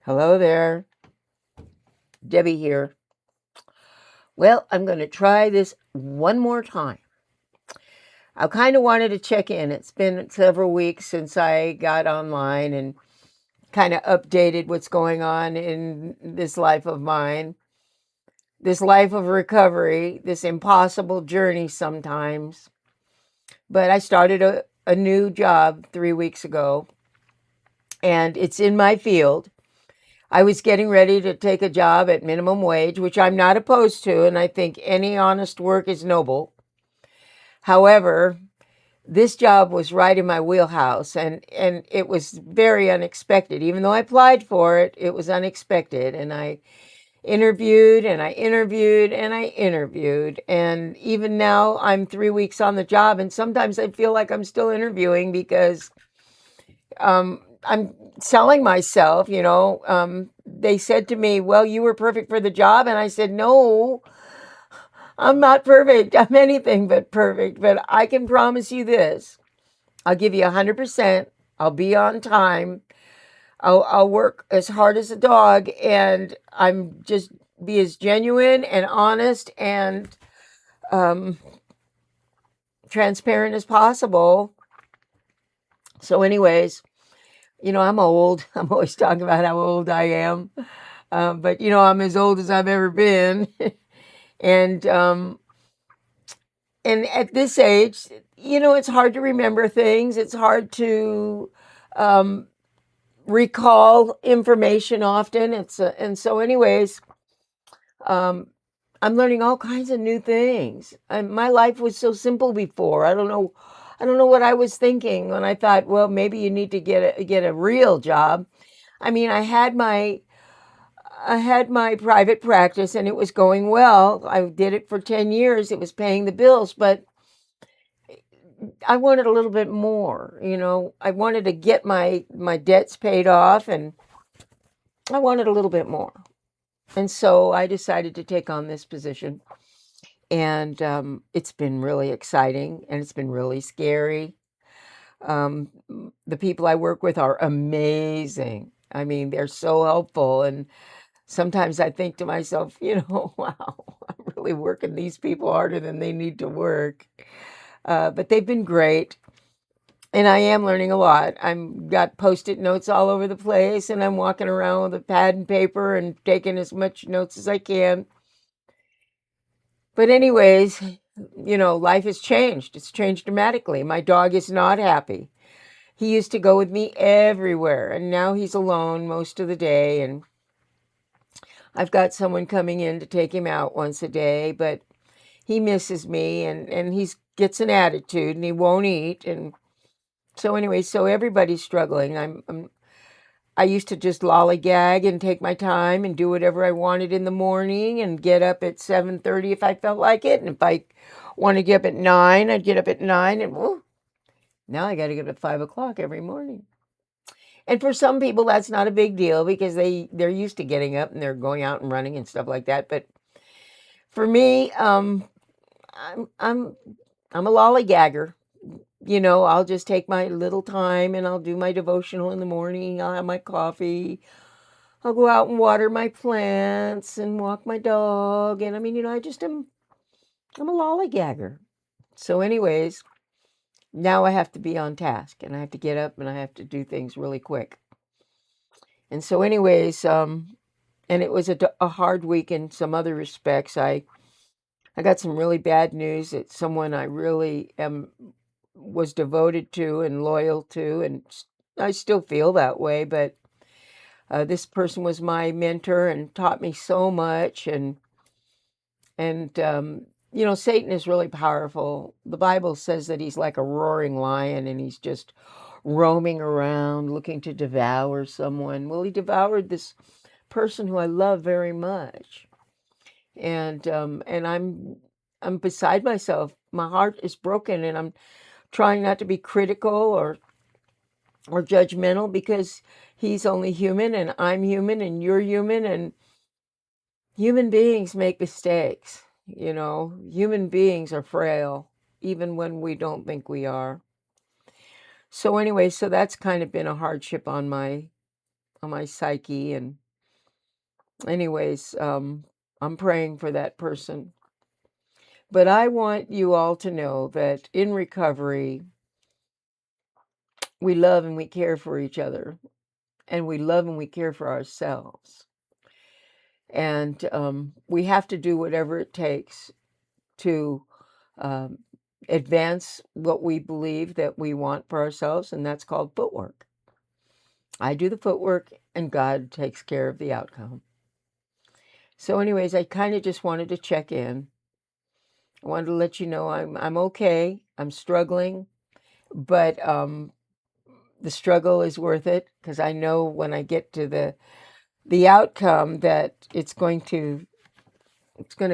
Hello there, Debbie here. Well, I'm going to try this one more time. I kind of wanted to check in. It's been several weeks since I got online and kind of updated what's going on in this life of mine, this life of recovery, this impossible journey sometimes. But I started a new job 3 weeks ago, and it's in my field. I was getting ready to take a job at minimum wage, which I'm not opposed to, and I think any honest work is noble. However, this job was right in my wheelhouse, and it was very unexpected. Even though I applied for it, it was unexpected, and I interviewed and I interviewed and I interviewed, and even now I'm 3 weeks on the job, and sometimes I feel like I'm still interviewing because I'm selling myself. They said to me, well, you were perfect for the job. And I said, no, I'm not perfect. I'm anything but perfect. But I can promise you this: I'll give you 100%. I'll be on time. I'll work as hard as a dog. And I'm just be as genuine and honest and um, transparent as possible. So, anyways, I'm old. I'm always talking about how old I am. But I'm as old as I've ever been, and and at this age, it's hard to remember things. It's hard to um, recall information often. And so, anyways, um, I'm learning all kinds of new things. My life was so simple before. I don't know. I don't know what I was thinking when I thought, well, maybe you need to get a real job. I mean, I had my private practice and it was going well. I did it for 10 years. It was paying the bills, but I wanted a little bit more. I wanted to get my debts paid off, and I wanted a little bit more. And so I decided to take on this position. And it's been really exciting and it's been really scary. Um, the people I work with are amazing. I mean, they're so helpful, and sometimes I think to myself, wow, I'm really working these people harder than they need to work. But they've been great, and I am learning a lot. I'm got post-it notes all over the place, and I'm walking around with a pad and paper and taking as much notes as I can. But anyways, life has changed. It's changed dramatically. My dog is not happy. He used to go with me everywhere, and now he's alone most of the day, and I've got someone coming in to take him out once a day, but he misses me, and he gets an attitude and he won't eat. And so anyway, so everybody's struggling. I used to just lollygag and take my time and do whatever I wanted in the morning and get up at 7:30 if I felt like it. And if I want to get up at 9, I'd get up at 9. And now I got to get up at 5 o'clock every morning. And for some people, that's not a big deal because they're used to getting up and they're going out and running and stuff like that. But for me, I'm I'm a lollygagger. I'll just take my little time and I'll do my devotional in the morning. I'll have my coffee. I'll go out and water my plants and walk my dog. And I mean, I just I'm a lollygagger. So, anyways, now I have to be on task and I have to get up and I have to do things really quick. And so, anyways, and it was a hard week in some other respects. I got some really bad news that someone I really was devoted to and loyal to, and I still feel that way. But this person was my mentor and taught me so much, and Satan is really powerful. The Bible says that he's like a roaring lion, and he's just roaming around looking to devour someone. Well, he devoured this person who I love very much, and I'm beside myself. My heart is broken, and I'm trying not to be critical or judgmental because he's only human and I'm human and you're human, and human beings make mistakes. Human beings are frail even when we don't think we are. So anyway, so that's kind of been a hardship on my psyche. And anyways, I'm praying for that person. But I want you all to know that in recovery, we love and we care for each other, and we love and we care for ourselves. And we have to do whatever it takes to um, advance what we believe that we want for ourselves, and that's called footwork. I do the footwork, and God takes care of the outcome. So, anyways, I kind of just wanted to check in. I wanted to let you know I'm okay. I'm struggling, but the struggle is worth it, because I know when I get to the outcome that it's going to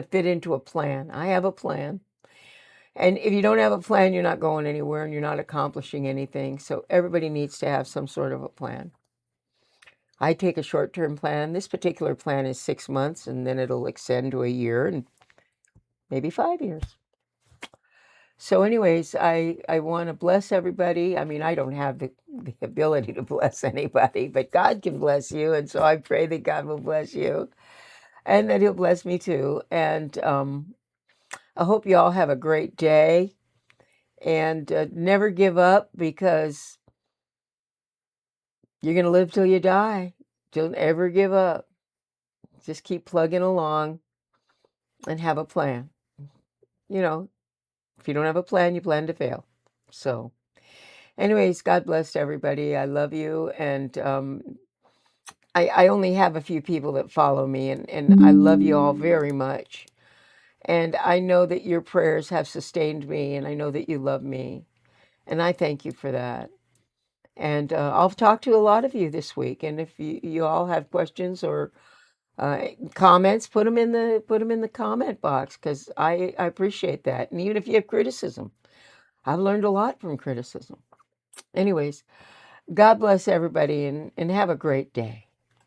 fit into a plan. I have a plan. And if you don't have a plan, you're not going anywhere and you're not accomplishing anything. So everybody needs to have some sort of a plan. I take a short-term plan. This particular plan is 6 months, and then it'll extend to a year and maybe 5 years. So anyways, I want to bless everybody. I mean, I don't have the ability to bless anybody, but God can bless you. And so I pray that God will bless you and that he'll bless me too. And I hope you all have a great day, and never give up, because you're going to live till you die. Don't ever give up. Just keep plugging along and have a plan. You know, if you don't have a plan, you plan to fail. So, anyways, God bless everybody. I love you. And I only have a few people that follow me, and I love you all very much. And I know that your prayers have sustained me, and I know that you love me. And I thank you for that. And I'll talk to a lot of you this week. And if you all have questions or comments, put them in the comment box, because I appreciate that. And even if you have criticism, I've learned a lot from criticism. Anyways, God bless everybody, and have a great day.